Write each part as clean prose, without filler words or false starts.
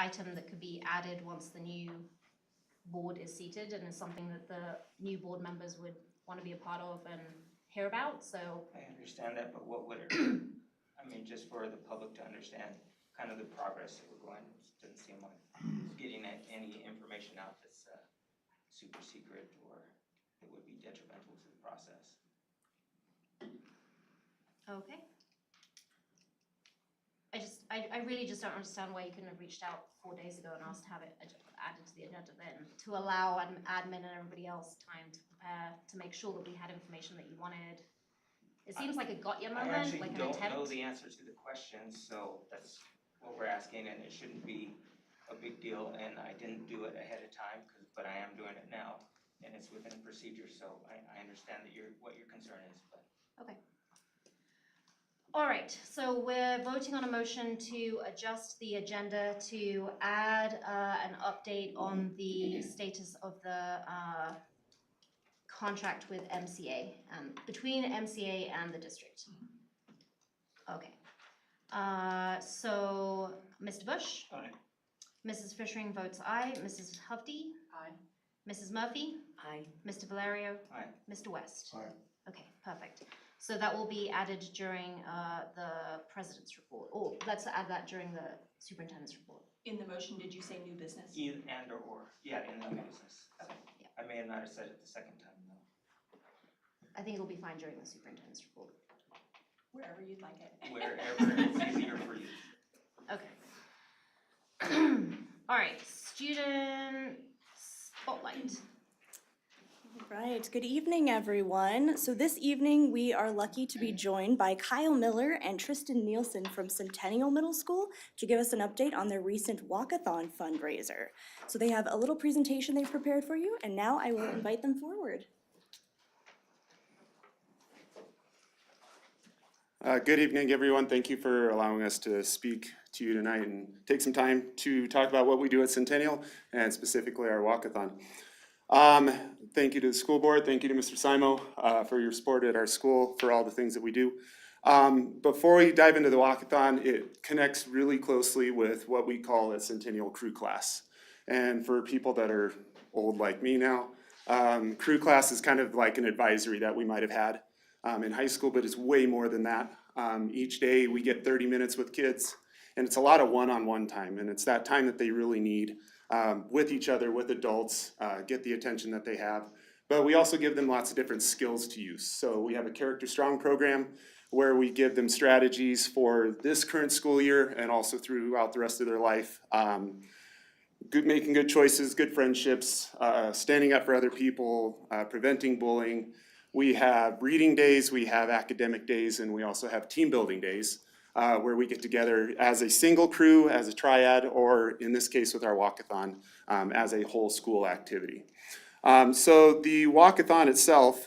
item that could be added once the new board is seated, and is something that the new board members would want to be a part of and hear about, so. I understand that, but what would it, I mean, just for the public to understand kind of the progress that we're going, it doesn't seem like getting any information out that's super secret or it would be detrimental to the process. Okay. I really just don't understand why you couldn't have reached out 4 days ago and asked to have it added to the agenda then, to allow admin and everybody else time to prepare, to make sure that we had information that you wanted. It seems like a got you moment, like an attempt. I actually don't know the answer to the question, so that's what we're asking, and it shouldn't be a big deal, and I didn't do it ahead of time, but I am doing it now, and it's within procedure, so I understand that what your concern is, but. Okay. All right, so we're voting on a motion to adjust the agenda to add an update on the status of the contract with MCA, between MCA and the district. Okay. So, Mr. Bush? Aye. Mrs. Fishering votes aye. Mrs. Hovde? Aye. Mrs. Murphy? Aye. Mr. Valerio? Aye. Mr. West? Aye. Okay, perfect. So that will be added during the president's report, or let's add that during the superintendent's report. In the motion, did you say new business? Either and or, yeah, in the new business. Okay, yeah. I may have not have said it the second time, though. I think it'll be fine during the superintendent's report. Wherever you'd like it. Wherever it's easier for you. Okay. All right, student spotlight. Right, good evening, everyone. So this evening, we are lucky to be joined by Kyle Miller and Tristan Nielsen from Centennial Middle School to give us an update on their recent walkathon fundraiser. So they have a little presentation they've prepared for you, and now I will invite them forward. Good evening, everyone. Thank you for allowing us to speak to you tonight and take some time to talk about what we do at Centennial and specifically our walkathon. Thank you to the school board. Thank you to Mr. Simo for your support at our school, for all the things that we do. Before we dive into the walkathon, it connects really closely with what we call a Centennial crew class. And for people that are old like me now, crew class is kind of like an advisory that we might have had in high school, but it's way more than that. Each day we get 30 minutes with kids, and it's a lot of one-on-one time, and it's that time that they really need with each other, with adults, get the attention that they have. But we also give them lots of different skills to use. So we have a Character Strong program where we give them strategies for this current school year and also throughout the rest of their life. Making good choices, good friendships, standing up for other people, preventing bullying. We have reading days, we have academic days, and we also have team building days where we get together as a single crew, as a triad, or in this case with our walkathon, as a whole school activity. So the walkathon itself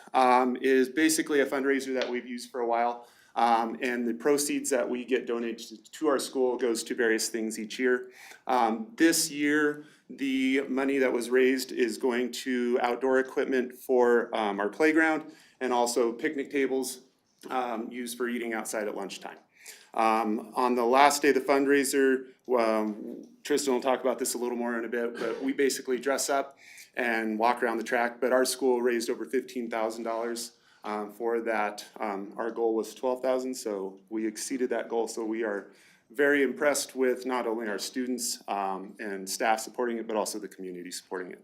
is basically a fundraiser that we've used for a while, and the proceeds that we get donated to our school goes to various things each year. This year, the money that was raised is going to outdoor equipment for our playground and also picnic tables used for eating outside at lunchtime. On the last day of the fundraiser, Tristan will talk about this a little more in a bit, but we basically dress up and walk around the track. But our school raised over $15,000 for that. Our goal was $12,000, so we exceeded that goal. So we are very impressed with not only our students and staff supporting it, but also the community supporting it.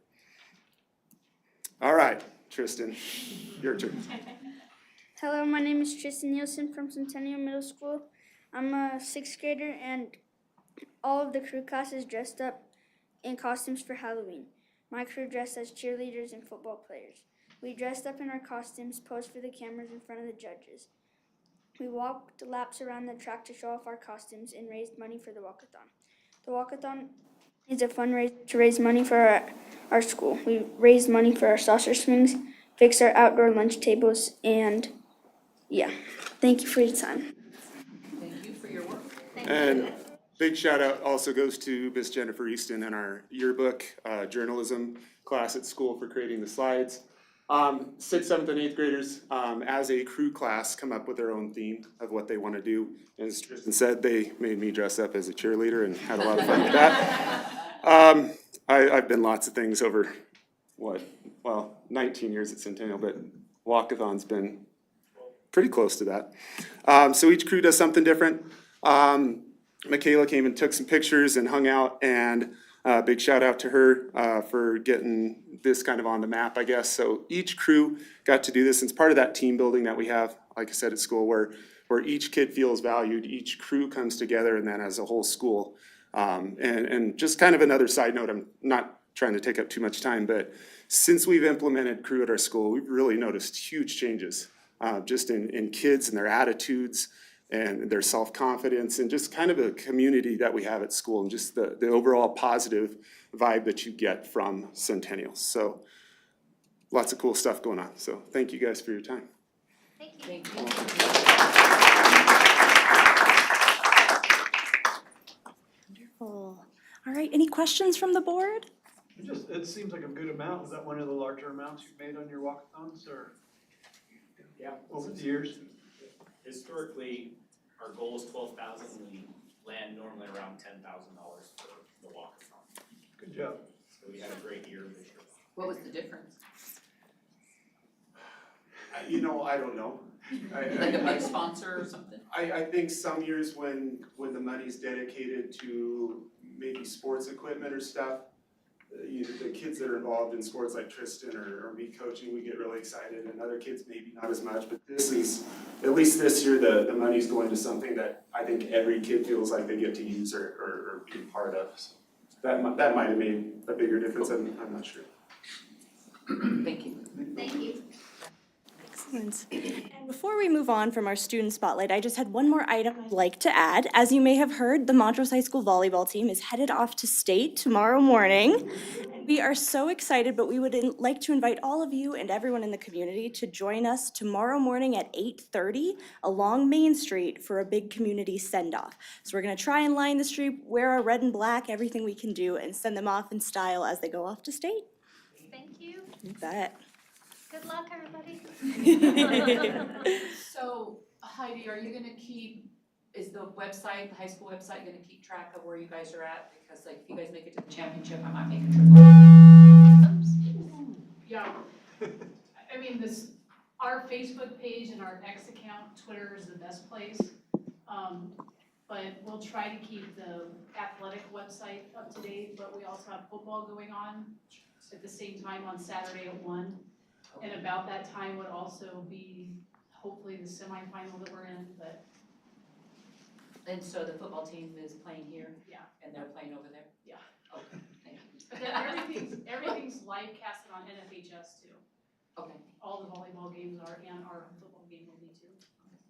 All right, Tristan, your turn. Hello, my name is Tristan Nielsen from Centennial Middle School. I'm a sixth grader, and all of the crew classes dressed up in costumes for Halloween. My crew dressed as cheerleaders and football players. We dressed up in our costumes, posed for the cameras in front of the judges. We walked laps around the track to show off our costumes and raised money for the walkathon. The walkathon is a fundraiser to raise money for our school. We raised money for our saucer swings, fixed our outdoor lunch tables, and yeah, thank you for your time. Thank you for your work. And big shout out also goes to Miss Jennifer Easton and our yearbook journalism class at school for creating the slides. Sixth, seventh, and eighth graders, as a crew class, come up with their own theme of what they want to do. As Tristan said, they made me dress up as a cheerleader and had a lot of fun with that. I've been lots of things over, 19 years at Centennial, but walkathon's been pretty close to that. So each crew does something different. Michaela came and took some pictures and hung out, and big shout out to her for getting this kind of on the map, I guess. So each crew got to do this, and it's part of that team building that we have, like I said, at school, where each kid feels valued, each crew comes together, and then as a whole school. And just kind of another side note, I'm not trying to take up too much time, but since we've implemented crew at our school, we've really noticed huge changes just in kids and their attitudes and their self-confidence and just kind of a community that we have at school and just the overall positive vibe that you get from Centennial. So lots of cool stuff going on. So thank you guys for your time. Thank you. Thank you. Wonderful. All right, any questions from the board? It seems like a good amount. Was that one of the larger amounts you've made on your walkathons or Yeah. over the years? Historically, our goal is 12,000. We land normally around $10,000 for the walkathon. Good job. So we had a great year this year. What was the difference? I don't know. Like a big sponsor or something? I think some years when the money's dedicated to maybe sports equipment or stuff, the kids that are involved in sports like Tristan or me coaching, we get really excited, and other kids maybe not as much, but this is, at least this year, the money's going to something that I think every kid feels like they get to use or be part of. So that might have made a bigger difference, I'm not sure. Thank you. Thank you. Excellent. And before we move on from our student spotlight, I just had one more item I'd like to add. As you may have heard, the Montrose High School volleyball team is headed off to state tomorrow morning. And we are so excited, but we would like to invite all of you and everyone in the community to join us tomorrow morning at 8:30 along Main Street for a big community send-off. So we're gonna try and line the street, wear our red and black, everything we can do, and send them off in style as they go off to state. Thank you. You bet. Good luck, everybody. So Heidi, are you gonna is the website, the high school website, gonna keep track of where you guys are at? Because like if you guys make it to the championship, I might make a trip. Yeah, I mean, our Facebook page and our X account, Twitter is the best place. But we'll try to keep the athletic website up to date, but we also have football going on at the same time on Saturday at 1. And about that time would also be hopefully the semifinal that we're in, but And so the football team is playing here? Yeah. And they're playing over there? Yeah. Okay, thank you. but then everything's live casted on NFHS too. Okay, All the volleyball games are, and our football game will be too.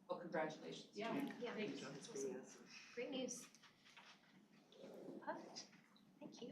well, congratulations. Yeah. Yeah, Thanks. that's awesome. Great news. Perfect. Thank you.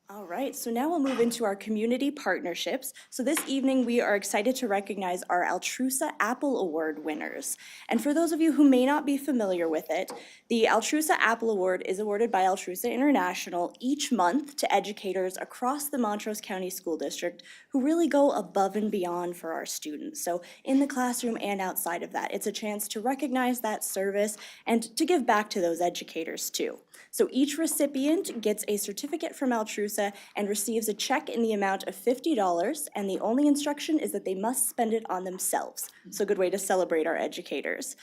All right, so now we'll move into our community partnerships. So this evening, we are excited to recognize our Altrusa Apple Award winners. And for those of you who may not be familiar with it, the Altrusa Apple Award is awarded by Altrusa International each month to educators across the Montrose County School District who really go above and beyond for our students. So in the classroom and outside of that, it's a chance to recognize that service and to give back to those educators too. So each recipient gets a certificate from Altrusa and receives a check in the amount of $50, and the only instruction is that they must spend it on themselves. So a good way to celebrate our educators.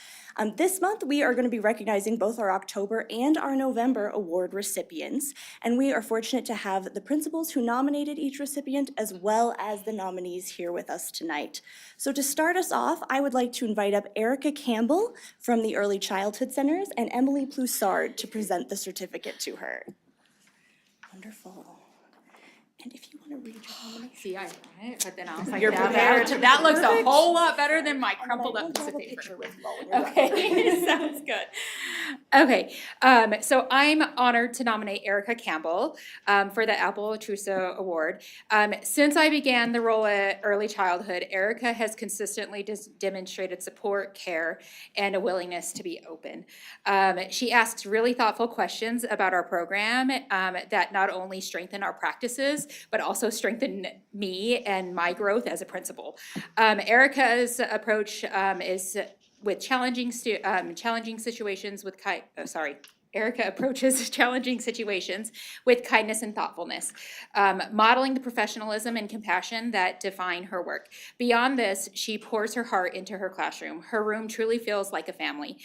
This month, we are going to be recognizing both our October and our November award recipients, and we are fortunate to have the principals who nominated each recipient as well as the nominees here with us tonight. So to start us off, I would like to invite up Erica Campbell from the Early Childhood Centers and Emily Ploussard to present the certificate to her. Wonderful. And if you want to read your nomination. See, I read it, but then I was like, You're prepared. that looks Perfect. a whole lot better than my And crumpled then up piece we'll of have a paper. picture with you all when you're done. Okay, sounds good. Okay, so I'm honored to nominate Erica Campbell for the Apple Trusso Award. Since I began the role at early childhood, Erica has consistently demonstrated support, care, and a willingness to be open. She asks really thoughtful questions about our program that not only strengthen our practices, but also strengthen me and my growth as a principal. Erica's approach is with challenging situations with Erica approaches challenging situations with kindness and thoughtfulness, modeling the professionalism and compassion that define her work. Beyond this, she pours her heart into her classroom. Her room truly feels like a family.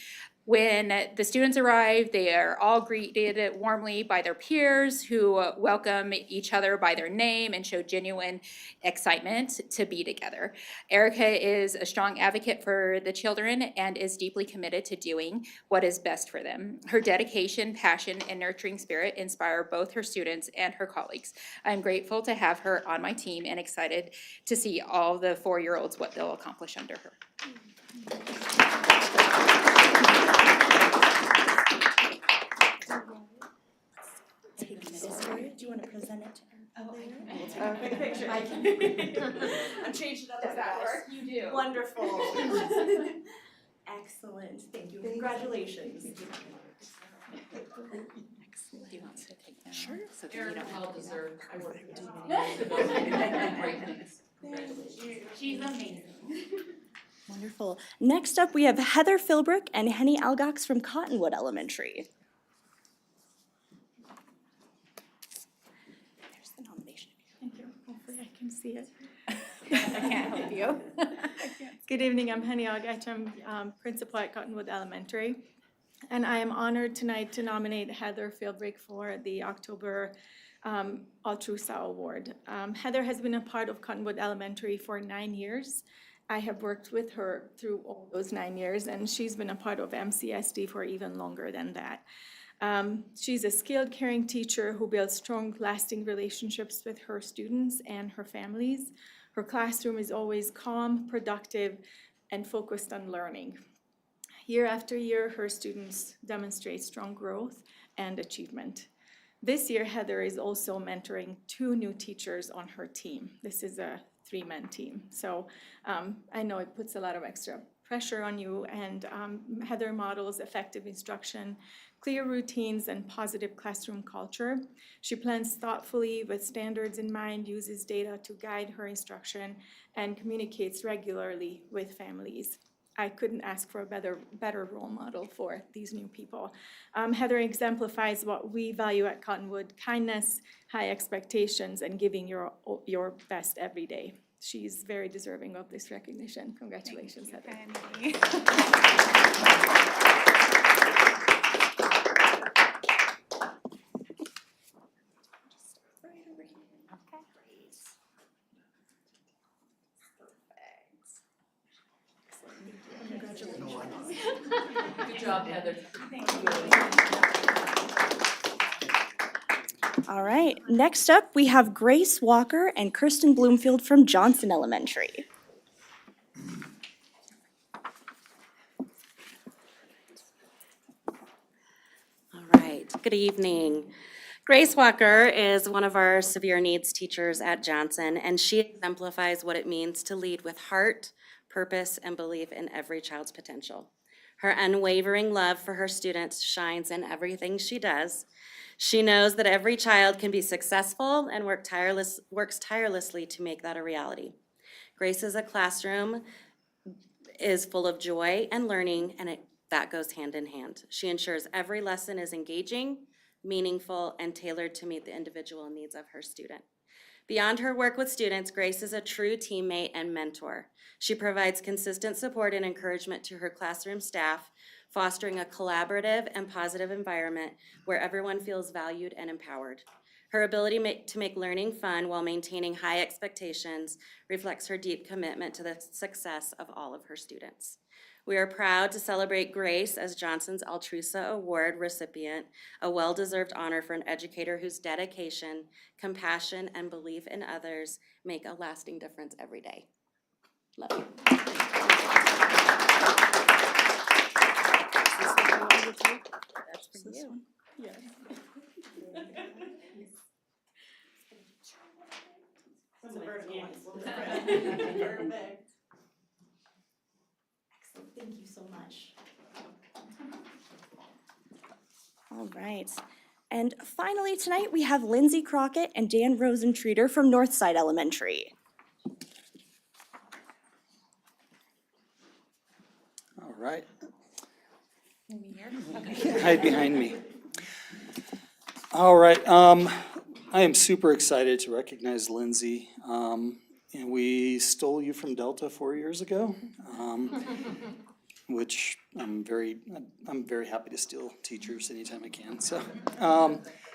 When the students arrive, they are all greeted warmly by their peers who welcome each other by their name and show genuine excitement to be together. Erica is a strong advocate for the children and is deeply committed to doing what is best for them. Her dedication, passion, and nurturing spirit inspire both her students and her colleagues. I'm grateful to have her on my team and excited to see all the 4-year-olds what they'll accomplish under her. Take this story. Do you want to present it? Oh, We'll take a quick picture. I'm changing it up as that work. You do. Wonderful. Excellent. Thank you. Congratulations. Do you want to take that? Sure. So that you Erica, don't well have to do that. deserved. I worked with you many years ago. Great things. Congratulations. She's amazing. Wonderful. Next up, we have Heather Philbrook and Henny Algox from Cottonwood Elementary. There's the nomination. Thank you. Hopefully I can see it. I can't help you. Good evening, I'm Henny Algach. I'm principal at Cottonwood Elementary. And I am honored tonight to nominate Heather Philbrook for the October Altrusa Award. Heather has been a part of Cottonwood Elementary for 9 years. I have worked with her through all those 9 years, and she's been a part of MCSD for even longer than that. She's a skilled, caring teacher who builds strong, lasting relationships with her students and her families. Her classroom is always calm, productive, and focused on learning. Year after year, her students demonstrate strong growth and achievement. This year, Heather is also mentoring 2 new teachers on her team. This is a 3-man team. So I know it puts a lot of extra pressure on you, and Heather models effective instruction, clear routines, and positive classroom culture. She plans thoughtfully with standards in mind, uses data to guide her instruction, and communicates regularly with families. I couldn't ask for a better role model for these new people. Heather exemplifies what we value at Cottonwood: kindness, high expectations, and giving your best every day. She's very deserving of this recognition. Congratulations, Heather. Good job, Heather. All right, next up, we have Grace Walker and Kirsten Bloomfield from Johnson Elementary. All right, good evening. Grace Walker is one of our severe needs teachers at Johnson, and she exemplifies what it means to lead with heart, purpose, and belief in every child's potential. Her unwavering love for her students shines in everything she does. She knows that every child can be successful and works tirelessly to make that a reality. Grace's classroom is full of joy and learning, and that goes hand in hand. She ensures every lesson is engaging, meaningful, and tailored to meet the individual needs of her student. Beyond her work with students, Grace is a true teammate and mentor. She provides consistent support and encouragement to her classroom staff, fostering a collaborative and positive environment where everyone feels valued and empowered. Her ability to make learning fun while maintaining high expectations reflects her deep commitment to the success of all of her students. We are proud to celebrate Grace as Johnson's Altrusa Award recipient, a well-deserved honor for an educator whose dedication, compassion, and belief in others make a lasting difference every day. Love you. That's for you. Yes. That's a vertical one. Perfect. Excellent, thank you so much. All right. And finally, tonight, we have Lindsay Crockett and Dan Rosentreater from Northside Elementary. All right. Hide behind me. All right, I am super excited to recognize Lindsay. And we stole you from Delta 4 years ago, which I'm very happy to steal teachers anytime I can, so.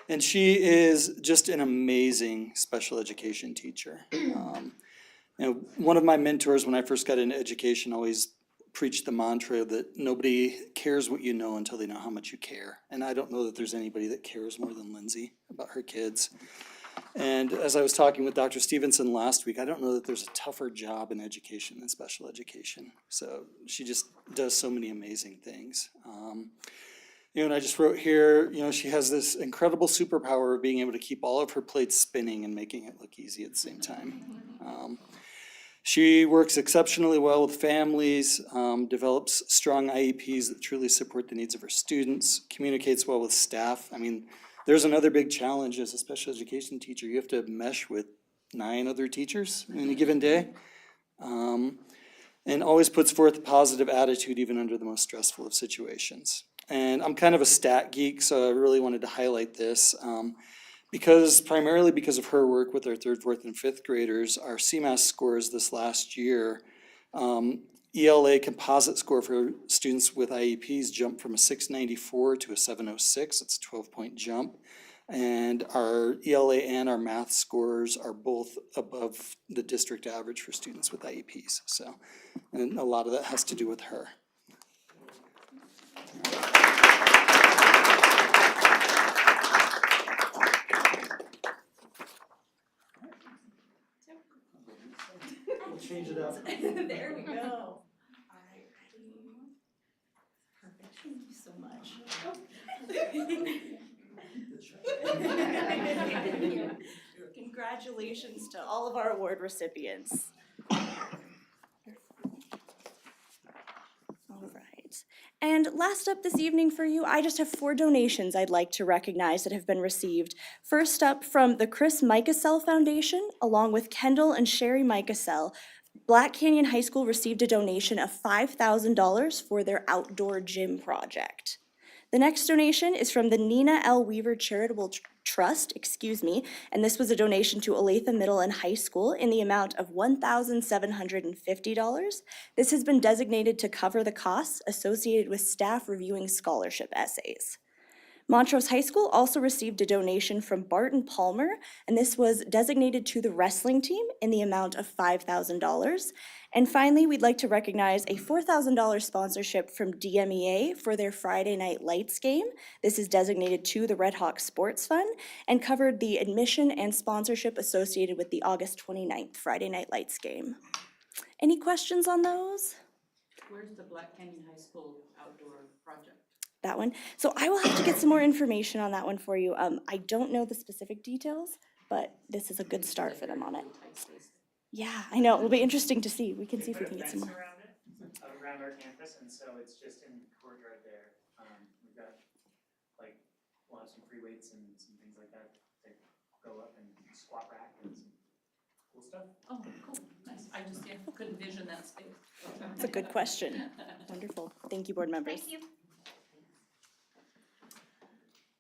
And she is just an amazing special education teacher. And one of my mentors when I first got into education always preached the mantra that nobody cares what you know until they know how much you care. And I don't know that there's anybody that cares more than Lindsay about her kids. And as I was talking with Dr. Stevenson last week, I don't know that there's a tougher job in education than special education. So she just does so many amazing things. And I just wrote here, she has this incredible superpower of being able to keep all of her plates spinning and making it look easy at the same time. She works exceptionally well with families, develops strong IEPs that truly support the needs of her students, communicates well with staff. I mean, there's another big challenge as a special education teacher. You have to mesh with 9 other teachers in any given day. And always puts forth a positive attitude even under the most stressful of situations. And I'm kind of a stat geek, so I really wanted to highlight this. Primarily because of her work with our 3rd, 4th, and 5th graders, our CMAS scores this last year, ELA composite score for students with IEPs jumped from a 694 to a 706. It's a 12-point jump. And our ELA and our math scores are both above the district average for students with IEPs. So, and a lot of that has to do with her. We'll change it up. There we go. All right, ready? Perfect, thank you so much. Congratulations to all of our award recipients. All right. And last up this evening for you, I just have 4 donations I'd like to recognize that have been received. First up, from the Chris Micasell Foundation, along with Kendall and Sherry Micasell, Black Canyon High School received a donation of $5,000 for their outdoor gym project. The next donation is from the Nina L. Weaver Charitable Trust, and this was a donation to Olathe Middle and High School in the amount of $1,750. This has been designated to cover the costs associated with staff reviewing scholarship essays. Montrose High School also received a donation from Barton Palmer, and this was designated to the wrestling team in the amount of $5,000. And finally, we'd like to recognize a $4,000 sponsorship from DMEA for their Friday Night Lights game. This is designated to the Red Hawk Sports Fund and covered the admission and sponsorship associated with the August 29th Friday Night Lights game. Any questions on those? Where's the Black Canyon High School outdoor project? That one. So I will have to get some more information on that one for you. I don't know the specific details, but this is a good start for them on it. Yeah, I know. It'll be interesting to see. We can see if we can get some more. Around our campus, and so it's just in the courtyard there. We've got, we'll have some free weights and some things like that to go up and squat rack and some cool stuff. Oh, cool, nice. I just couldn't vision that space. That's a good question. Wonderful. Thank you, board members. Thank you.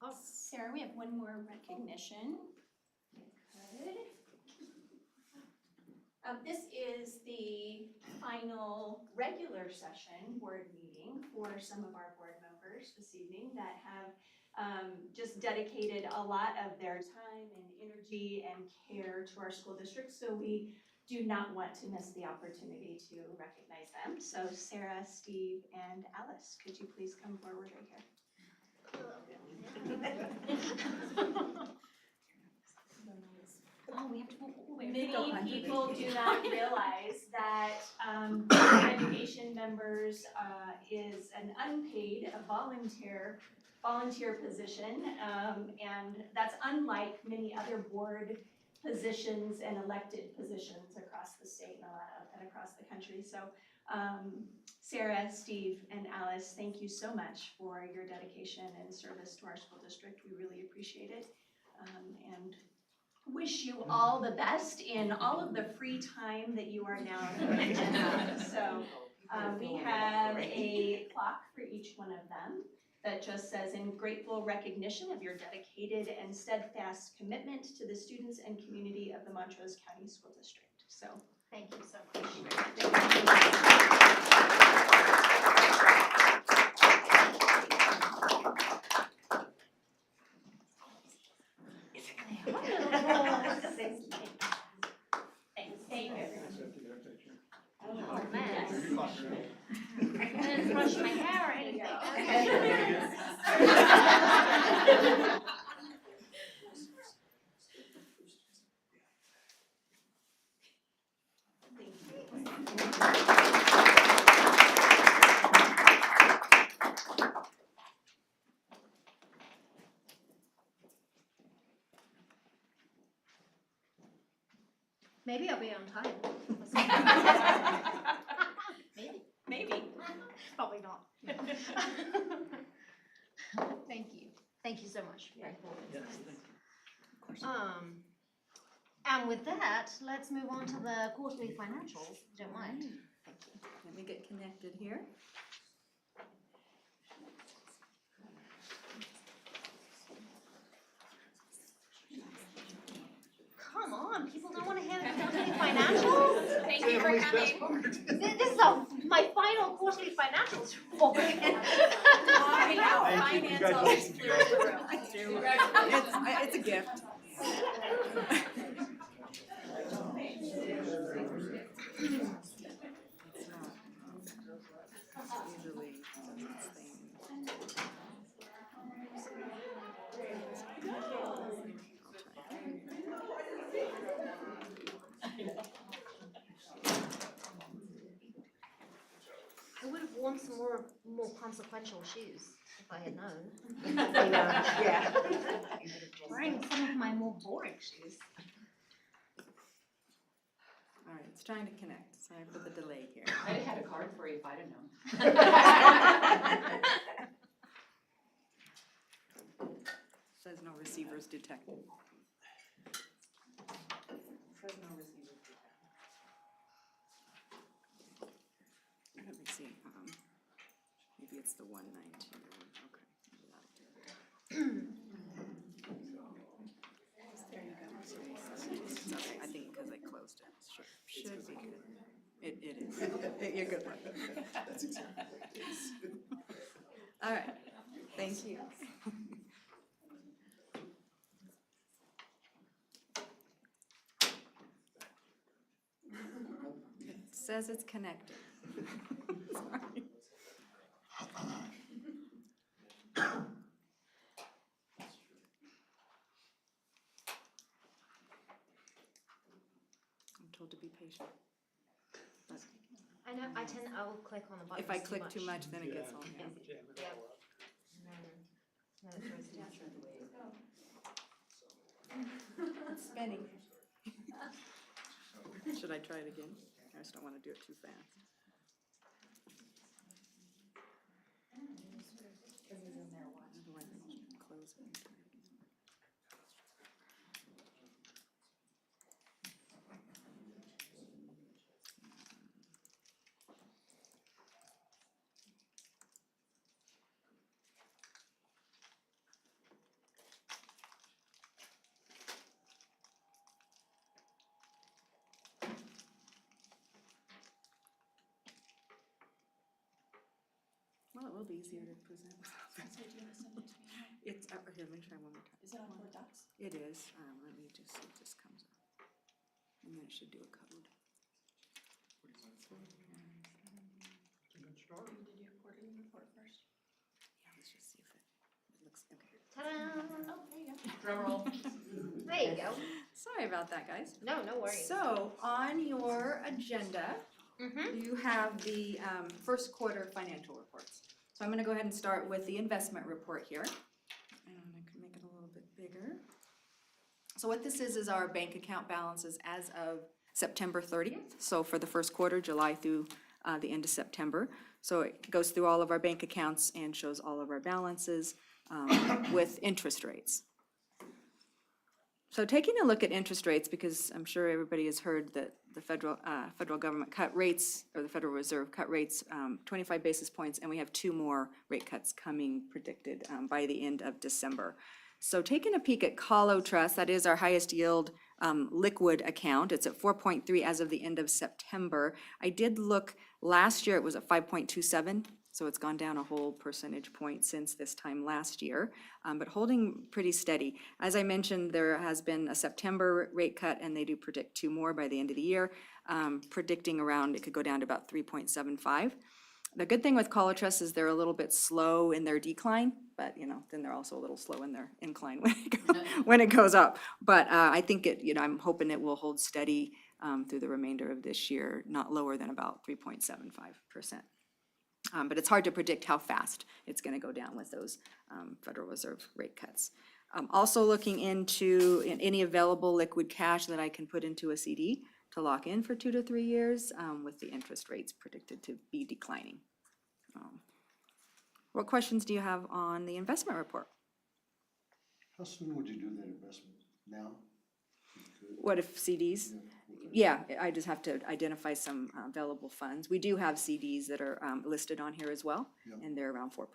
Oh, Sarah, we have one more recognition. Good. This is the final regular session board meeting for some of our board members this evening that have just dedicated a lot of their time and energy and care to our school district. So we do not want to miss the opportunity to recognize them. So Sarah, Steve, and Alice, could you please come forward right here? Oh, we have to go all the way. Many people do not realize that education members is an unpaid, a volunteer position. And that's unlike many other board positions and elected positions across the state and across the country. So Sarah, Steve, and Alice, thank you so much for your dedication and service to our school district. We really appreciate it. And wish you all the best in all of the free time that you are now going to have. So we have a clock for each one of them that just says, in grateful recognition of your dedicated and steadfast commitment to the students and community of the Montrose County School District. So Thank you so much. Thank you. Oh, man. I didn't brush my hair or anything. Maybe I'll be on time. Maybe. Probably not. Thank you. Thank you so much. Very cool. And with that, let's move on to the quarterly financials, if you don't mind. Thank you. Let me get connected here. Come on, people don't want to hear the quarterly financials? Thank you for coming. This is my final quarterly financials report. I know, Thank you. finance always clears the room. I do. It's a gift. I would have worn some more consequential shoes if I had known. I know, yeah. Wearing some of my more boring shoes. All right, it's trying to connect. Sorry for the delay here. I'd have had a card for you if I'd have known. Says no receivers detected. Says no receivers detected. Let me see, maybe it's the 192, okay. Maybe that'll do it. There you go. It's okay, I think because I closed it, should be good. It is. You're good. That's exactly what it is. All right, thank you. It says it's connected. Sorry. I'm told to be patient. But I know, I will click on the button if I click too much, then it gets all Jam hammered. it all up. No, it throws it out. It's spinning. Should I try it again? I just don't want to do it too fast. Otherwise, I'll close it and try it again. Well, it will be easier to present. It's, here, let me try one more time. Is it on Word Docs? It is, let me just see if this comes up. And then it should do a code. It's a good start. You did your quarterly report first. Yeah, let's just see if it looks, okay. Ta-da! Oh, there you go. Drum roll. There you go. Sorry about that, guys. No worries. So, on your agenda, You have the first quarter financial reports. So I'm gonna go ahead and start with the investment report here. And I can make it a little bit bigger. So what this is our bank account balances as of September 30th. So for the first quarter, July through the end of September. So it goes through all of our bank accounts and shows all of our balances with interest rates. So taking a look at interest rates, because I'm sure everybody has heard that the federal government cut rates, or the Federal Reserve cut rates 25 basis points, and we have 2 more rate cuts coming predicted by the end of December. So taking a peek at Colo Trust, that is our highest yield liquid account. It's at 4.3 as of the end of September. I did look, last year it was at 5.27. So it's gone down a whole percentage point since this time last year, but holding pretty steady. As I mentioned, there has been a September rate cut, and they do predict 2 more by the end of the year, predicting around, it could go down to about 3.75. The good thing with Colo Trust is they're a little bit slow in their decline, but then they're also a little slow in their incline when it goes up. But I think I'm hoping it will hold steady through the remainder of this year, not lower than about 3.75%. But it's hard to predict how fast it's going to go down with those Federal Reserve rate cuts. Also looking into any available liquid cash that I can put into a CD to lock in for 2 to 3 years with the interest rates predicted to be declining. What questions do you have on the investment report? How soon would you do that investment? Now? What if CDs? Yeah, I just have to identify some available funds. We do have CDs that are listed on here as well, and they're around 4%.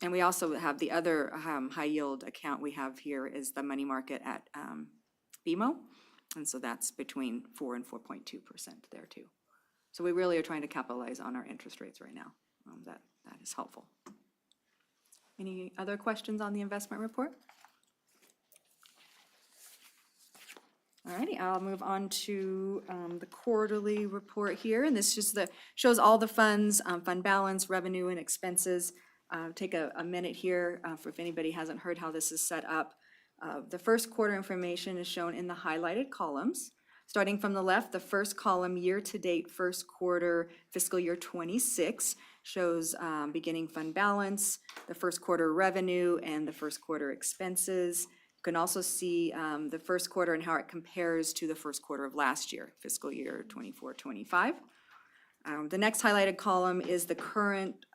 And we also have the other high yield account we have here is the money market at BMO, and so that's between 4 and 4.2% there too. So we really are trying to capitalize on our interest rates right now. That is helpful. Any other questions on the investment report? Alrighty, I'll move on to the quarterly report here, and this just shows all the funds, fund balance, revenue, and expenses. Take a minute here for if anybody hasn't heard how this is set up. The first quarter information is shown in the highlighted columns. Starting from the left, the first column, year-to-date first quarter fiscal year 26, shows beginning fund balance, the first quarter revenue, and the first quarter expenses. You can also see the first quarter and how it compares to the first quarter of last year, fiscal year 24-25. The next highlighted column is the current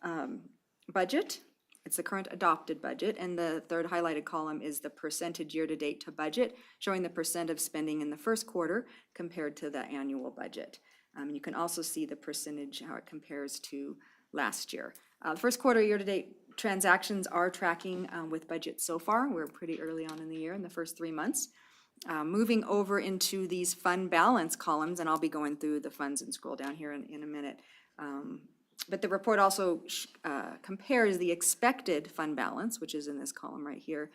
budget. It's the current adopted budget, and the third highlighted column is the percentage year-to-date to budget, showing the percent of spending in the first quarter compared to the annual budget. You can also see the percentage, how it compares to last year. The first quarter year-to-date transactions are tracking with budget so far. We're pretty early on in the year in the first 3 months. Moving over into these fund balance columns, and I'll be going through the funds and scroll down here in a minute. But the report also compares the expected fund balance, which is in this column right here,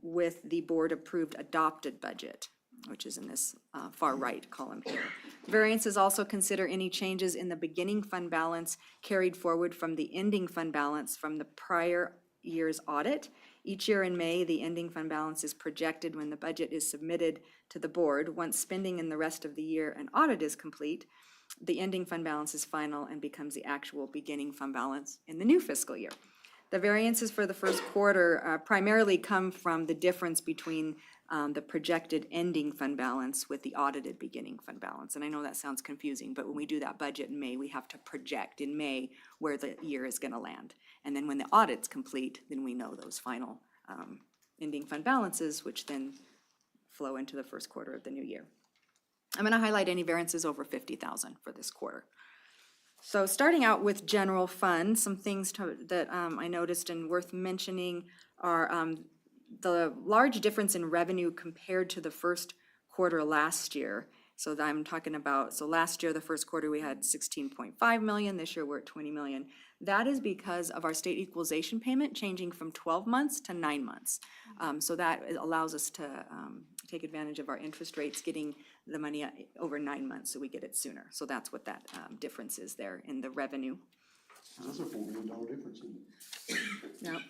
with the board-approved adopted budget, which is in this far right column here. Variances also consider any changes in the beginning fund balance carried forward from the ending fund balance from the prior year's audit. Each year in May, the ending fund balance is projected when the budget is submitted to the board. Once spending in the rest of the year and audit is complete, the ending fund balance is final and becomes the actual beginning fund balance in the new fiscal year. The variances for the first quarter primarily come from the difference between the projected ending fund balance with the audited beginning fund balance. And I know that sounds confusing, but when we do that budget in May, we have to project in May where the year is going to land. And then when the audit's complete, then we know those final ending fund balances, which then flow into the first quarter of the new year. I'm going to highlight any variances over $50,000 for this quarter. So starting out with general fund, some things that I noticed and worth mentioning are the large difference in revenue compared to the first quarter last year. So I'm talking about, so last year, the first quarter, we had 16.5 million. This year, we're at 20 million. That is because of our state equalization payment changing from 12 months to 9 months. So that allows us to take advantage of our interest rates, getting the money over 9 months, so we get it sooner. So that's what that difference is there in the revenue. That's a $4 million difference, isn't it? Yep.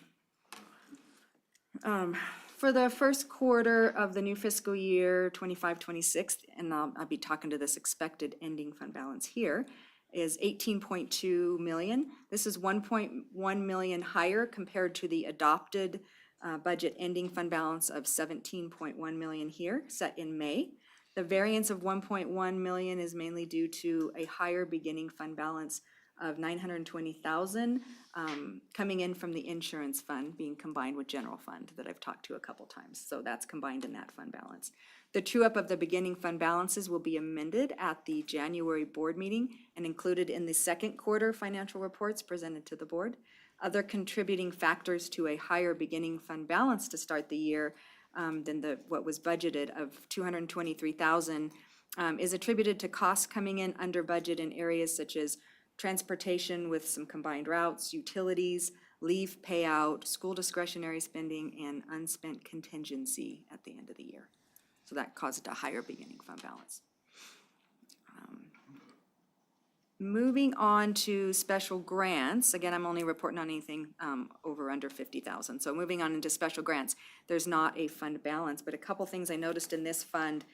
for the first quarter of the new fiscal year 25-26, and I'll be talking to this expected ending fund balance here, is 18.2 million. This is 1.1 million higher compared to the adopted budget ending fund balance of 17.1 million here, set in May. The variance of 1.1 million is mainly due to a higher beginning fund balance of 920,000 coming in from the insurance fund being combined with general fund that I've talked to a couple times. So that's combined in that fund balance. The true up of the beginning fund balances will be amended at the January board meeting and included in the second quarter financial reports presented to the board. Other contributing factors to a higher beginning fund balance to start the year than what was budgeted of 223,000 is attributed to costs coming in under budget in areas such as transportation with some combined routes, utilities, leave payout, school discretionary spending, and unspent contingency at the end of the year. So that caused a higher beginning fund balance. Moving on to special grants, again, I'm only reporting on anything over under 50,000. So moving on into special grants, there's not a fund balance, but a couple things I noticed in this fund.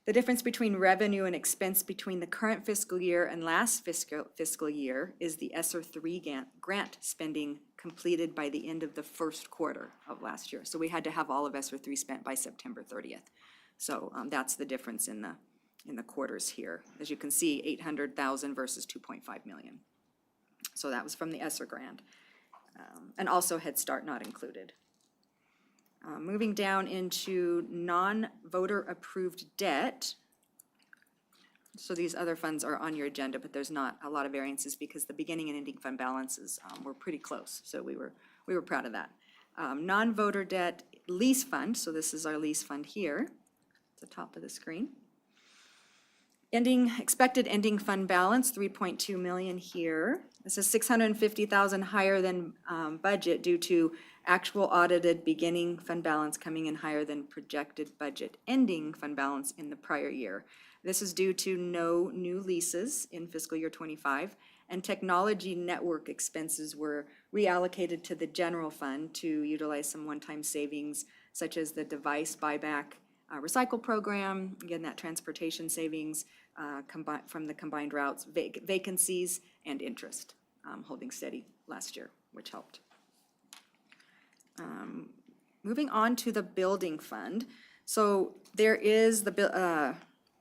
The difference between revenue and expense between the current fiscal year and last fiscal year is the ESSER 3 grant spending completed by the end of the first quarter of last year. So we had to have all of ESSER 3 spent by September 30th. So that's the difference in the quarters here. As you can see, 800,000 versus 2.5 million. So that was from the ESSER grant. And also Head Start not included. Moving down into non-voter approved debt. So these other funds are on your agenda, but there's not a lot of variances because the beginning and ending fund balances were pretty close. So we were proud of that. Non-voter debt lease fund, so this is our lease fund here, at the top of the screen. Expected ending fund balance, 3.2 million here. This is 650,000 higher than budget due to actual audited beginning fund balance coming in higher than projected budget ending fund balance in the prior year. This is due to no new leases in fiscal year 25, and technology network expenses were reallocated to the general fund to utilize some one-time savings, such as the device buyback recycle program, again, that transportation savings from the combined routes, vacancies, and interest holding steady last year, which helped. Moving on to the building fund. So there is the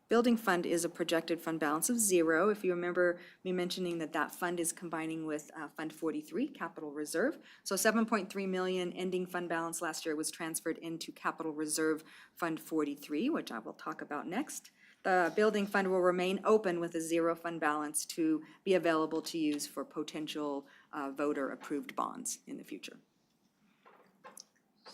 building fund is a projected fund balance of 0. If you remember me mentioning that fund is combining with Fund 43, Capital Reserve. So 7.3 million ending fund balance last year was transferred into Capital Reserve Fund 43, which I will talk about next. The building fund will remain open with a 0 fund balance to be available to use for potential voter-approved bonds in the future.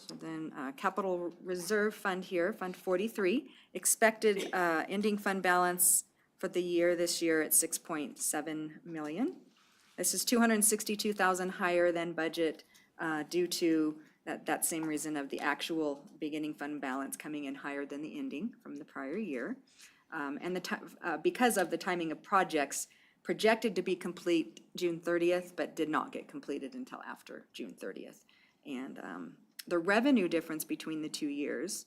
So then Capital Reserve Fund here, Fund 43, expected ending fund balance for the year this year at 6.7 million. This is 262,000 higher than budget due to that same reason of the actual beginning fund balance coming in higher than the ending from the prior year. And because of the timing of projects projected to be complete June 30th, but did not get completed until after June 30th. And the revenue difference between the 2 years,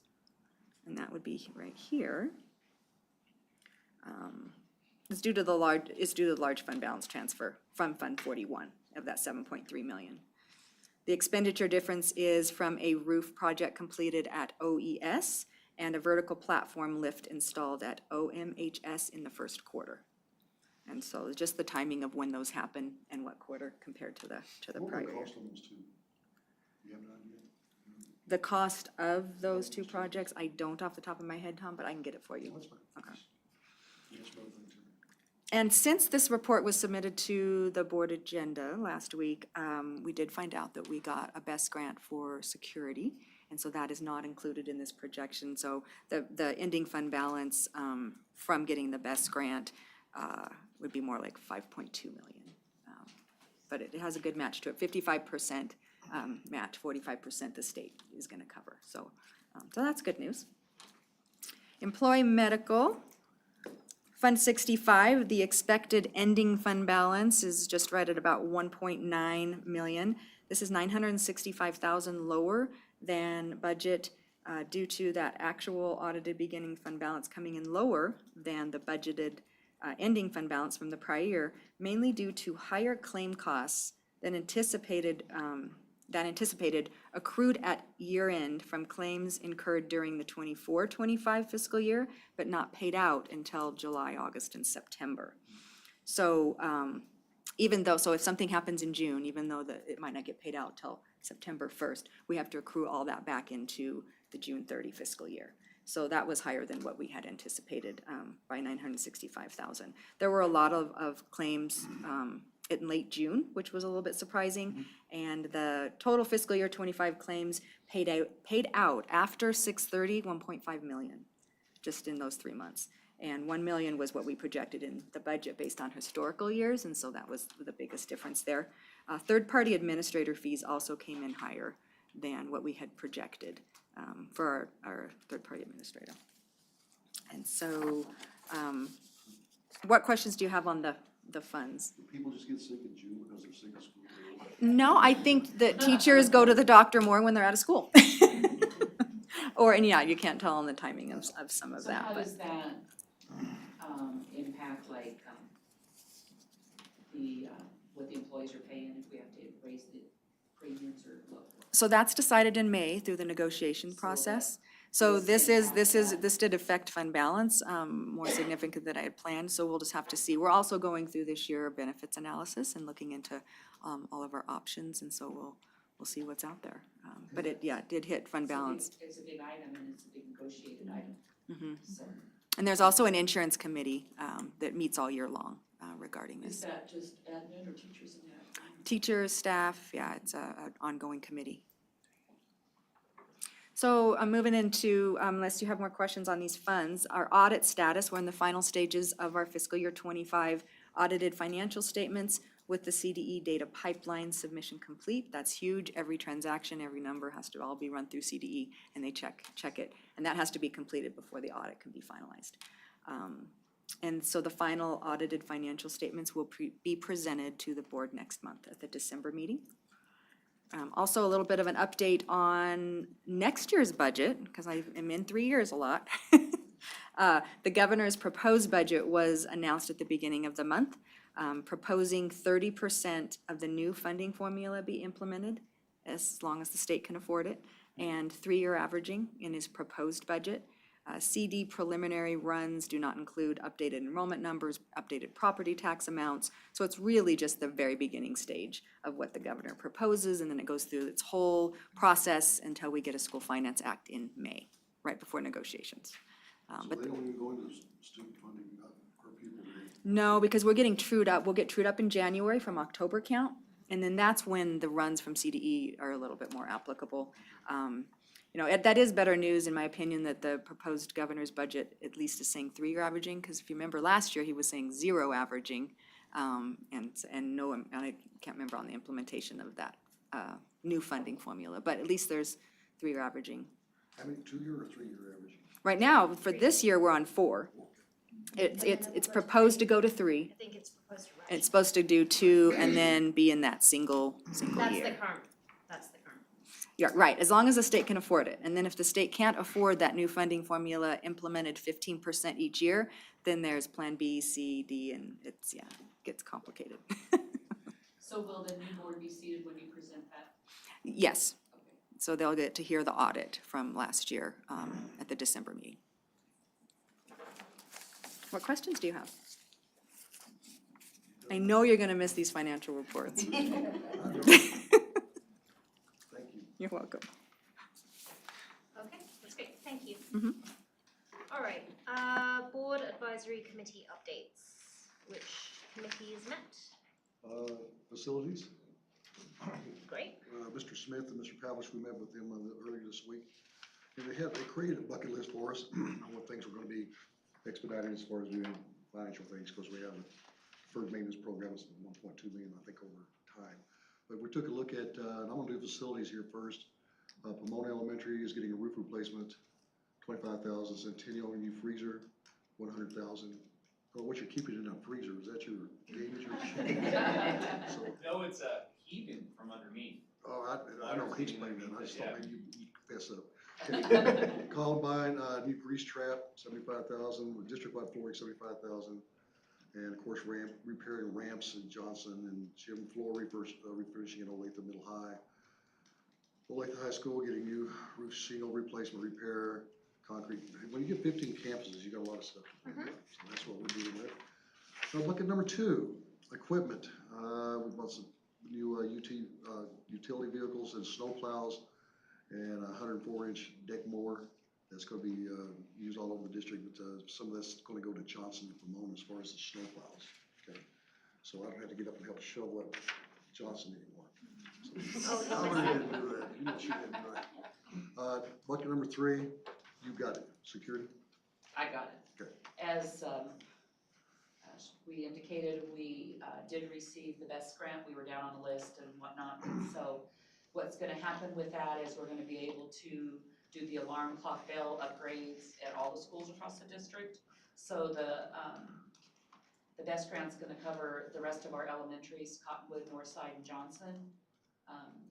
and that would be right here, is due to the large fund balance transfer from Fund 41 of that 7.3 million. The expenditure difference is from a roof project completed at OES and a vertical platform lift installed at OMHS in the first quarter. And so just the timing of when those happen and what quarter compared to the prior year. What would the cost of those two? Do you have an idea? The cost of those two projects, I don't off the top of my head, Tom, but I can get it for you. That's fine. Okay. Yes, no, thank you. And since this report was submitted to the board agenda last week, we did find out that we got a BEST grant for security. And so that is not included in this projection. So the ending fund balance from getting the BEST grant would be more like 5.2 million. But it has a good match to it, 55% match, 45% the state is gonna cover. So that's good news. Employee medical, Fund 65, the expected ending fund balance is just right at about 1.9 million. This is 965,000 lower than budget due to that actual audited beginning fund balance coming in lower than the budgeted ending fund balance from the prior year, mainly due to higher claim costs than anticipated accrued at year end from claims incurred during the 24-25 fiscal year, but not paid out until July, August, and September. So so if something happens in June, even though it might not get paid out till September 1st, we have to accrue all that back into the June 30 fiscal year. So that was higher than what we had anticipated by $965,000. There were a lot of claims in late June, which was a little bit surprising. And the total fiscal year 25 claims paid out after 6/30, 1.5 million, just in those 3 months. And 1 million was what we projected in the budget based on historical years, and so that was the biggest difference there. Third-party administrator fees also came in higher than what we had projected for our third-party administrator. And so, what questions do you have on the funds? Do people just get sick in June because they're sick of school? No, I think that teachers go to the doctor more when they're out of school. And yeah, you can't tell on the timing of some of that, So how but. does that impact like what the employees are paying if we have to raise the premiums or lower? So that's decided in May through the negotiation process. So this did affect fund balance, more significant than I had planned, so we'll just have to see. We're also going through this year benefits analysis and looking into all of our options, and so we'll see what's out there. But it did hit fund balance. It's a big item and it's a big negotiated item. Mhm. So And there's also an insurance committee that meets all year long regarding this. is that just admin or teachers and that? Teachers, staff, it's an ongoing committee. So I'm moving into, unless you have more questions on these funds, our audit status, we're in the final stages of our fiscal year 25 audited financial statements with the CDE data pipeline submission complete. That's huge. Every transaction, every number has to all be run through CDE and they check it. And that has to be completed before the audit can be finalized. And so the final audited financial statements will be presented to the board next month at the December meeting. Also, a little bit of an update on next year's budget, because I am in 3 years a lot. The governor's proposed budget was announced at the beginning of the month, proposing 30% of the new funding formula be implemented as long as the state can afford it, and 3-year averaging in his proposed budget. CD preliminary runs do not include updated enrollment numbers, updated property tax amounts. So it's really just the very beginning stage of what the governor proposes, and then it goes through its whole process until we get a School Finance Act in May, right before negotiations. So they don't even go into student funding per pupil rate? No, because we're getting trued up. We'll get trued up in January from October count, and then that's when the runs from CDE are a little bit more applicable. That is better news, in my opinion, that the proposed governor's budget at least is saying 3-year averaging, because if you remember last year, he was saying 0 averaging, and I can't remember on the implementation of that new funding formula, but at least there's 3-year averaging. How many, 2-year or 3-year averaging? Right now, for this year, we're on 4. It's proposed to go to 3. I think it's proposed to rise. It's supposed to do 2 and then be in that single That's year. that's the current. Yeah, right, as long as the state can afford it. And then if the state can't afford that new funding formula implemented 15% each year, then there's Plan B, C, D, and it gets complicated. So will the new board be seated when you present that? Yes, so they'll get to hear the audit from last year at the December meeting. What questions do you have? I know you're gonna miss these financial reports. You're welcome. Okay, that's great, thank you. Mhm. All right, board advisory committee updates. Which committees met? Facilities. Great. Mr. Smith and Mr. Palish, we met with them earlier this week. And they created a bucket list for us on what things we're gonna be expediting as far as doing financial things, because we have a deferred maintenance program of 1.2 million, I think, over time. But we took a look at, and I'm gonna do facilities here first. Pomona Elementary is getting a roof replacement, $25,000. Centennial new freezer, $100,000. Oh, what you're keeping in a freezer, is that your game? No, it's heating from underneath. Oh, I know he's playing that, I just thought maybe you'd fess up. Okay. Columbine, new grease trap, 75,000, district-wide flooring, 75,000. And of course, repairing ramps in Johnson and gym floor refinishing at Olathe Middle High. Olathe High School getting new roof shingle replacement, repair, concrete. When you get 15 campuses, you got a lot of stuff to do. So that's what we're dealing with. Bucket number 2, equipment. We bought some new utility vehicles and snow plows and a 104-inch deck mower. That's going to be used all over the district, but some of that's going to go to Johnson and Pomona as far as the snow plows. Okay, so I don't have to get up and help shovel at Johnson anymore. So, I really didn't do that. You know she didn't do that. Bucket number 3, you got it. Security. I got it. Okay. As we indicated, we did receive the BEST grant. We were down on the list and whatnot. So what's going to happen with that is we're going to be able to do the alarm clock bell upgrades at all the schools across the district. So the BEST grant's going to cover the rest of our elementaries, Cottonwood, Northside, and Johnson.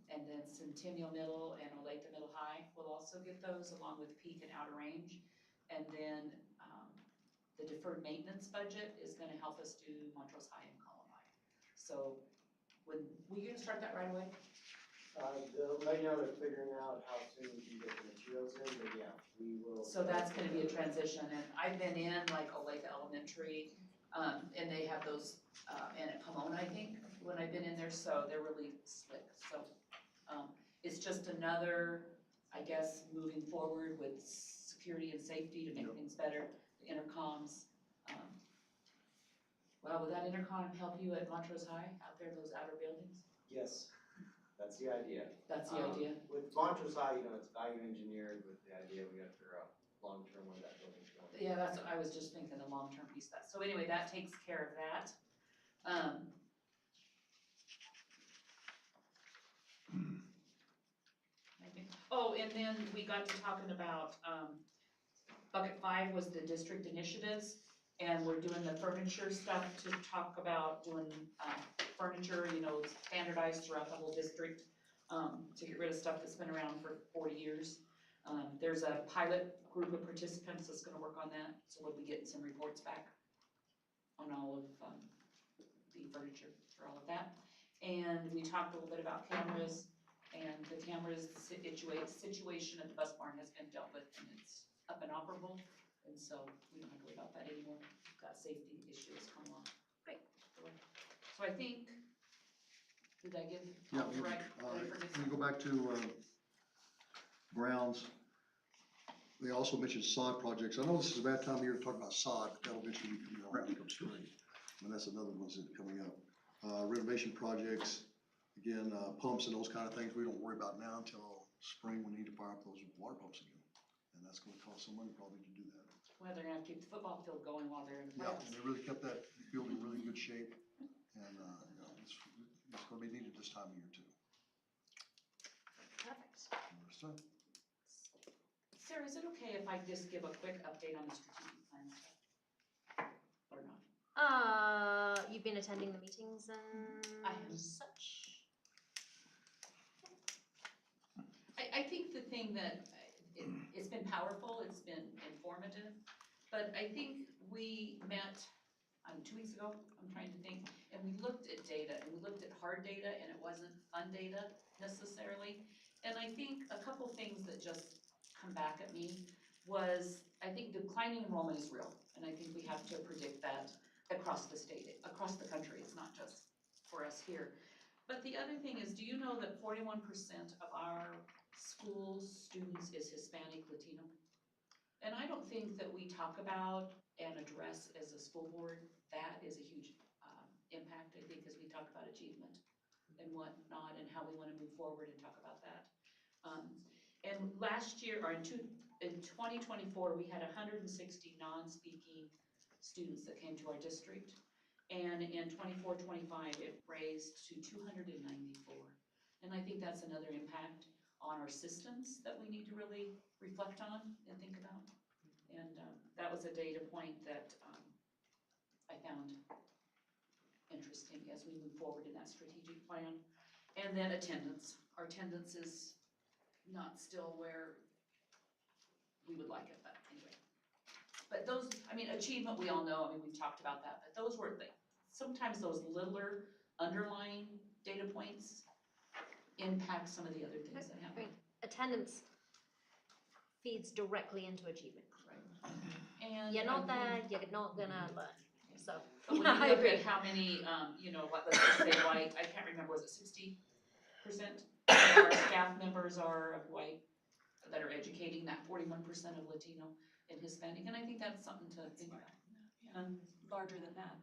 And then Centennial Middle and Olathe Middle High will also get those, along with Peak and Outer Range. And then the deferred maintenance budget is going to help us do Montrose High and Columbine. So were you going to start that right away? Right now they're figuring out how soon we can get the materials in, but yeah, we will. So that's gonna be a transition, and I've been in like Olathe Elementary, and they have those, and at Pomona, I think, when I've been in there, so they're really slick, so. It's just another, I guess, moving forward with security and safety to make things better, the intercoms. Well, would that intercom help you at Montrose High, out there in those outer buildings? Yes, that's the idea. That's the idea? With Montrose High, it's value engineered with the idea we gotta figure out long-term where that building's going. Yeah, that's, I was just thinking the long-term piece of that. So anyway, that takes care of that. Oh, and then we got to talking about, bucket 5 was the district initiatives, and we're doing the furniture stuff to talk about doing, furniture, standardized throughout the whole district, to get rid of stuff that's been around for 40 years. There's a pilot group of participants that's gonna work on that, so we'll be getting some reports back on all of the furniture for all of that. And we talked a little bit about cameras, and the cameras situation at the bus barn has been dealt with, and it's up and operable, and so we don't have to worry about that anymore. We've got safety issues come along. Great. So I think, did I give all the right information? When you go back to grounds, they also mentioned sod projects. I know this is a bad time of year to talk about sod, but that'll eventually be coming around come spring. And that's another one that's coming up. Renovation projects, again, pumps and those kind of things, we don't worry about now until spring when we need to fire up those water pumps again. And that's gonna cost some money probably to do that. Well, they're gonna have to keep the football field going while they're in the Yeah, practice. and they really kept that field in really good shape. And, it's gonna be needed this time of year too. Perfect. So, Sarah, is it okay if I just give a quick update on the strategic plan stuff? Or not? You've been attending the meetings and I have. such? I think the thing that, it's been powerful, it's been informative, but I think we met, 2 weeks ago, I'm trying to think, and we looked at data, and we looked at hard data, and it wasn't fun data necessarily. And I think a couple things that just come back at me was, I think declining enrollment is real, and I think we have to predict that across the state, across the country, it's not just for us here. But the other thing is, do you know that 41% of our school students is Hispanic Latino? And I don't think that we talk about and address as a school board, that is a huge impact, I think, as we talk about achievement and whatnot, and how we wanna move forward and talk about that. And last year, or in 2024, we had 160 non-speaking students that came to our district. And in 24-25, it raised to 294. And I think that's another impact on our systems that we need to really reflect on and think about. And that was a data point that I found interesting as we move forward in that strategic plan. And then attendance. our attendance is not still where we would like it, but anyway. But those, I mean, achievement, we all know, I mean, we've talked about that, but those were the, sometimes those littler underlying data points impact some of the other things that happen. Attendance feeds directly into achievement. And You're not I think- there, you're not gonna learn, so. But when I you look agree. at how many, you know, what, let's just say white, I can't remember, was it 60% of our staff members are of white that are educating that 41% of Latino and Hispanic, and I think that's something to think about. Larger than that.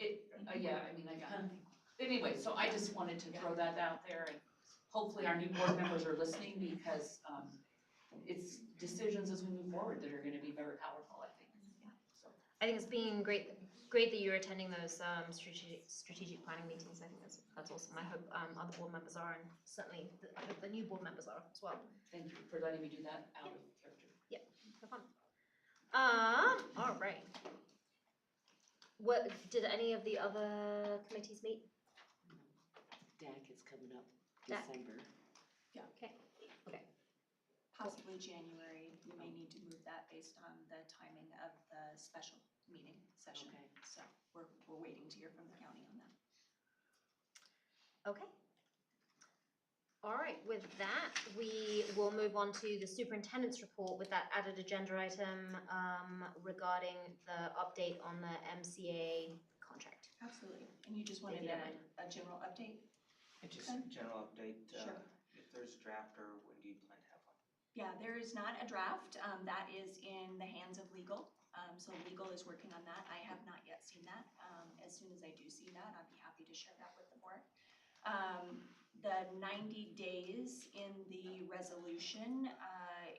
Yeah, I mean, I got it. Anyway, so I just wanted to throw that out there, and hopefully our new board members are listening, because it's decisions as we move forward that are gonna be very powerful, I think. So. I think it's been great that you're attending those strategic planning meetings. I think that's awesome. I hope other board members are, and certainly I hope the new board members are as well. Thank you for letting me do that out of character. Yeah, no problem. All right. What, did any of the other committees meet? DAC is coming up DAC. December. Yeah. Okay, okay. Possibly January, we may need to move that based on the timing of the special meeting session. Okay. So we're waiting to hear from the county on that. Okay. All right, with that, we will move on to the superintendent's report with that added agenda item regarding the update on the MCA contract. Absolutely. And you just wanted If you don't mind. a general update? Just a general update, Sure. if there's a draft, or when do you plan to have one? Yeah, there is not a draft. That is in the hands of legal. So legal is working on that. I have not yet seen that. As soon as I do see that, I'd be happy to share that with the board. The 90 days in the resolution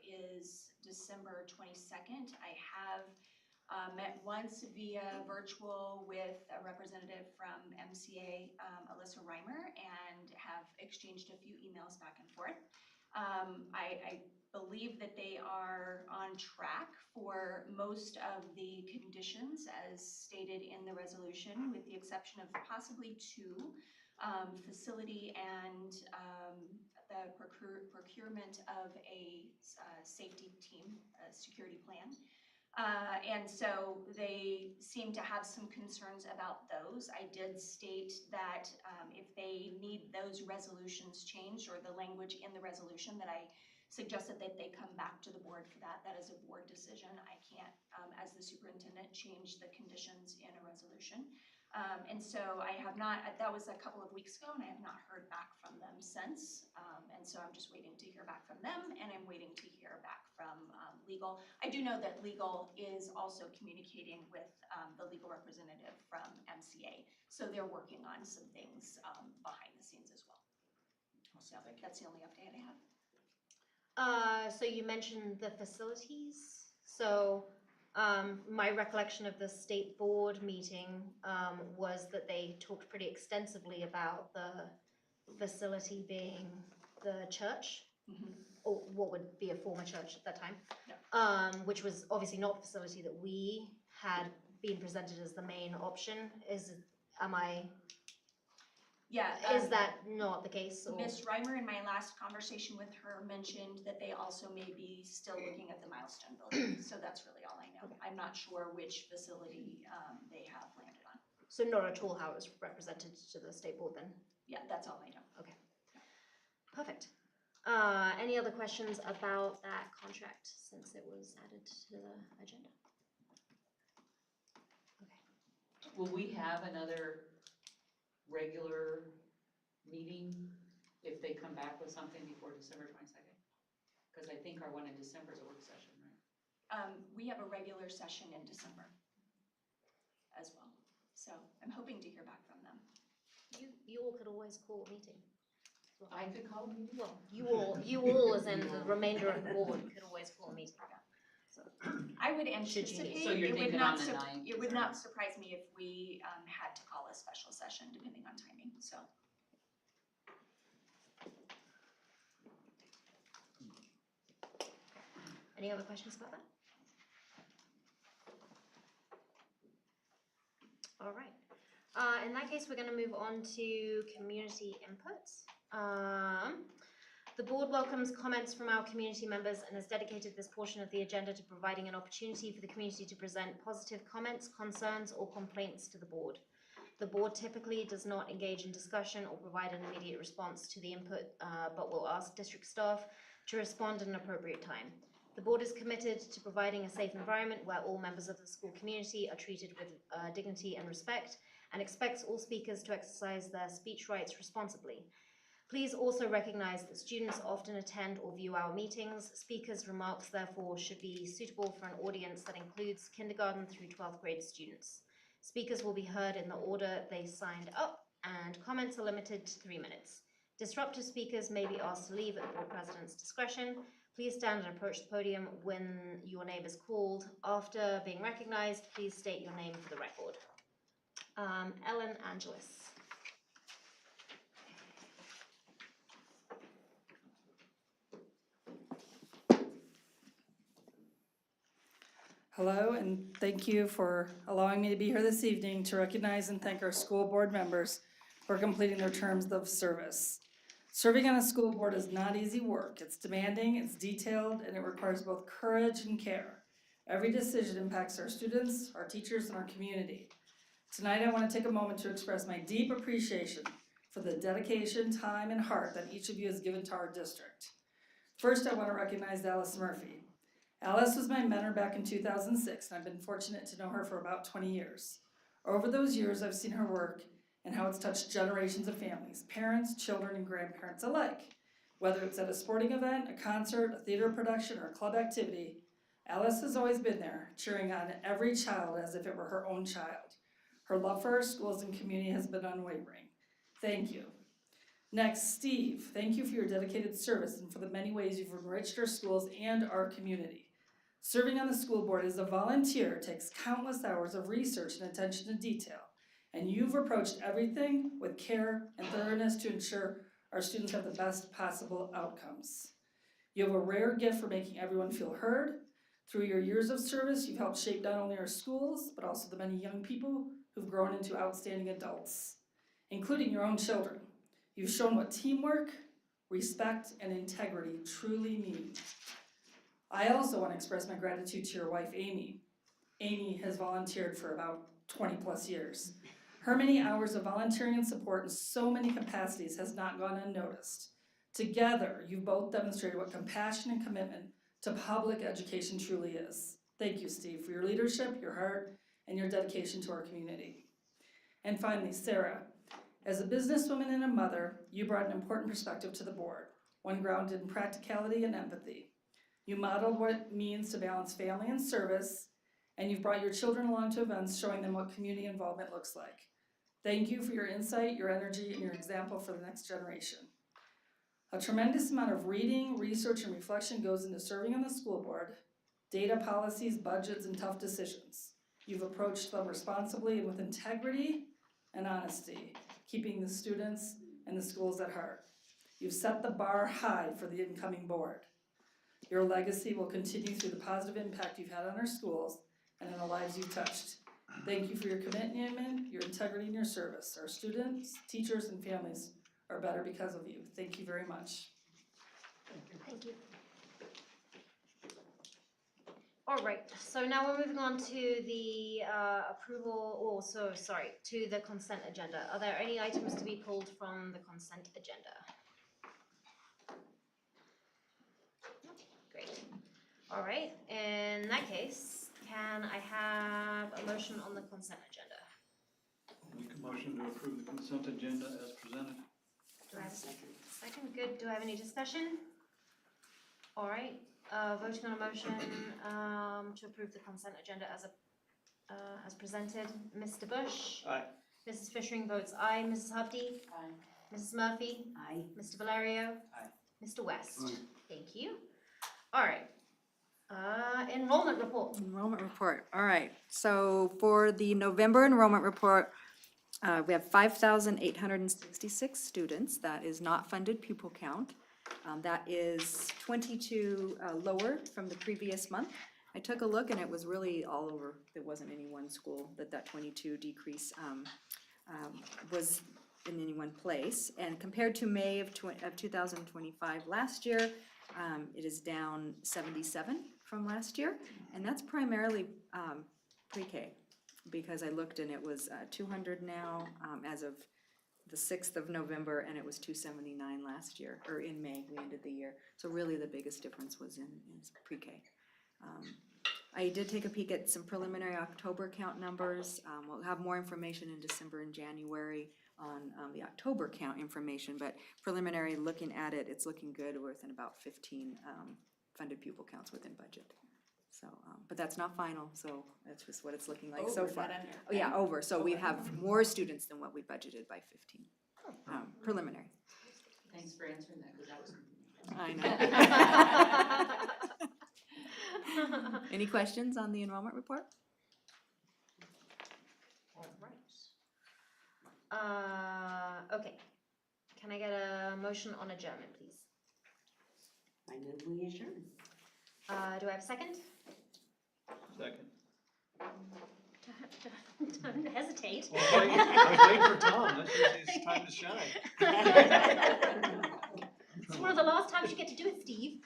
is December 22nd. I have met once via virtual with a representative from MCA, Alyssa Reimer, and have exchanged a few emails back and forth. I believe that they are on track for most of the conditions as stated in the resolution, with the exception of possibly two, facility and the procurement of a safety team, a security plan. And so they seem to have some concerns about those. I did state that if they need those resolutions changed, or the language in the resolution, that I suggested that they come back to the board for that. That is a board decision. I can't, as the superintendent, change the conditions in a resolution. And so I have not, that was a couple of weeks ago, and I have not heard back from them since. And so I'm just waiting to hear back from them, and I'm waiting to hear back from legal. I do know that legal is also communicating with the legal representative from MCA. So they're working on some things behind the scenes as well. So that's the only update I have. So you mentioned the facilities. So my recollection of the state board meeting was that they talked pretty extensively about the facility being the church, or what would be a former church at that time, which was obviously not the facility that we had been presented as the main option. Yeah. Is that not the case? Or? Ms. Reimer, in my last conversation with her, mentioned that they also may be still looking at the Milestone building. So that's really all I know. I'm not sure which facility they have landed on. So not at all how it was represented to the state board then? Yeah, that's all I know. Okay. Perfect. Any other questions about that contract since it was added to the agenda? Okay. Will we have another regular meeting if they come back with something before December 22nd? Because I think our one in December is a work session, right? We have a regular session in December as well. So I'm hoping to hear back from them. You all could always call a meeting. Well, I could call a meeting? Well, you all as in the remainder of the board could always call a meeting. So, I would anticipate, So you're thinking on the 9th? It would not surprise me if we had to call a special session depending on timing, so. any other questions about that? All right. In that case, we're going to move on to community inputs. The board welcomes comments from our community members and has dedicated this portion of the agenda to providing an opportunity for the community to present positive comments, concerns, or complaints to the board. The board typically does not engage in discussion or provide an immediate response to the input, but will ask district staff to respond at an appropriate time. The board is committed to providing a safe environment where all members of the school community are treated with dignity and respect, and expects all speakers to exercise their speech rights responsibly. Please also recognize that students often attend or view our meetings. Speakers' remarks, therefore, should be suitable for an audience that includes kindergarten through 12th grade students. Speakers will be heard in the order they signed up, and comments are limited to 3 minutes. Disruptive speakers may be asked to leave at the board president's discretion. Please stand and approach the podium when your name is called. After being recognized, please state your name for the record. Ellen Angelis. Hello, and thank you for allowing me to be here this evening to recognize and thank our school board members for completing their terms of service. Serving on a school board is not easy work. It's demanding, it's detailed, and it requires both courage and care. Every decision impacts our students, our teachers, and our community. Tonight, I want to take a moment to express my deep appreciation for the dedication, time, and heart that each of you has given to our district. First, I want to recognize Alice Murphy. Alice was my mentor back in 2006, and I've been fortunate to know her for about 20 years. Over those years, I've seen her work and how it's touched generations of families, parents, children, and grandparents alike. Whether it's at a sporting event, a concert, a theater production, or a club activity, Alice has always been there, cheering on every child as if it were her own child. Her love for our schools and community has been unwavering. Thank you. Next, Steve, thank you for your dedicated service and for the many ways you've enriched our schools and our community. Serving on the school board as a volunteer takes countless hours of research and attention to detail, and you've approached everything with care and thoroughness to ensure our students have the best possible outcomes. You have a rare gift for making everyone feel heard. Through your years of service, you've helped shape not only our schools, but also the many young people who've grown into outstanding adults, including your own children. You've shown what teamwork, respect, and integrity truly mean. I also want to express my gratitude to your wife, Amy. Amy has volunteered for about 20 plus years. Her many hours of volunteering and support in so many capacities has not gone unnoticed. Together, you've both demonstrated what compassion and commitment to public education truly is. Thank you, Steve, for your leadership, your heart, and your dedication to our community. And finally, Sarah, as a businesswoman and a mother, you brought an important perspective to the board, one grounded in practicality and empathy. You modeled what it means to balance family and service, and you've brought your children along to events showing them what community involvement looks like. Thank you for your insight, your energy, and your example for the next generation. A tremendous amount of reading, research, and reflection goes into serving on the school board, data policies, budgets, and tough decisions. You've approached them responsibly and with integrity and honesty, keeping the students and the schools at heart. You've set the bar high for the incoming board. Your legacy will continue through the positive impact you've had on our schools and in the lives you've touched. Thank you for your commitment, your integrity, and your service. Our students, teachers, and families are better because of you. Thank you very much. Thank you. All right, so now we're moving on to the to the consent agenda. Are there any items to be pulled from the consent agenda? Great. All right, in that case, can I have a motion on the consent agenda? Make a motion to approve the consent agenda as presented. Do I have a second? Second, good. Do I have any discussion? All right, voting on a motion to approve the consent agenda as presented. Mr. Bush? Aye. Mrs. Fishering votes aye. Mrs. Hovde? Aye. Mrs. Murphy? Aye. Mr. Valerio? Aye. Mr. West? Aye. Thank you. All right. Enrollment report. Enrollment report, all right. So for the November enrollment report, we have 5,866 students. That is not funded pupil count. That is 22 lower from the previous month. I took a look and it was really all over. There wasn't any one school that 22 decrease was in any one place. And compared to May of 2025 last year, it is down 77 from last year. And that's primarily pre-K, because I looked and it was 200 now as of the 6th of November, and it was 279 last year, or in May, we ended the year. So really the biggest difference was in pre-K. I did take a peek at some preliminary October count numbers. We'll have more information in December and January on the October count information, but preliminary looking at it, it's looking good. We're within about 15 funded pupil counts within budget. So, but that's not final, so that's just what it's looking like so far. Oh, yeah, over. So we have more students than what we budgeted by 15. Preliminary. Thanks for answering that, because that was. I know. Any questions on the enrollment report? All right. Okay. Can I get a motion on adjournment, please? I move we adjourn. Do I have a second? Second. Don't hesitate. I was waiting for Tom, that's usually his time to shine. It's one of the last times you get to do it, Steve.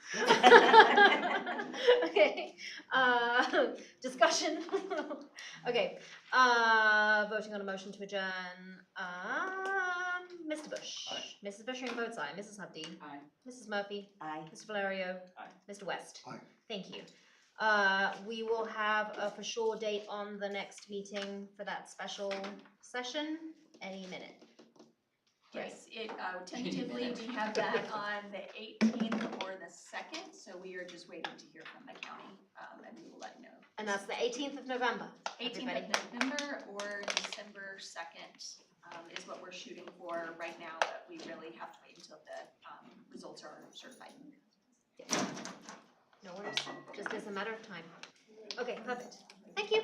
Okay, discussion. Okay, voting on a motion to adjourn. Mr. Bush. Aye. Mrs. Bushing votes aye. Mrs. Hubdy. Aye. Mrs. Murphy. Aye. Mr. Valerio. Aye. Mr. West. Aye. Thank you. We will have a for sure date on the next meeting for that special session any minute. Yes, tentatively, we have that on the 18th or the 2nd, so we are just waiting to hear from the county, and we will let you know. And that's the 18th of November. 18th everybody. of November or December 2nd is what we're shooting for right now, but we really have to wait until the results are certified. No worries, just as a matter of time. Okay, perfect. Thank you.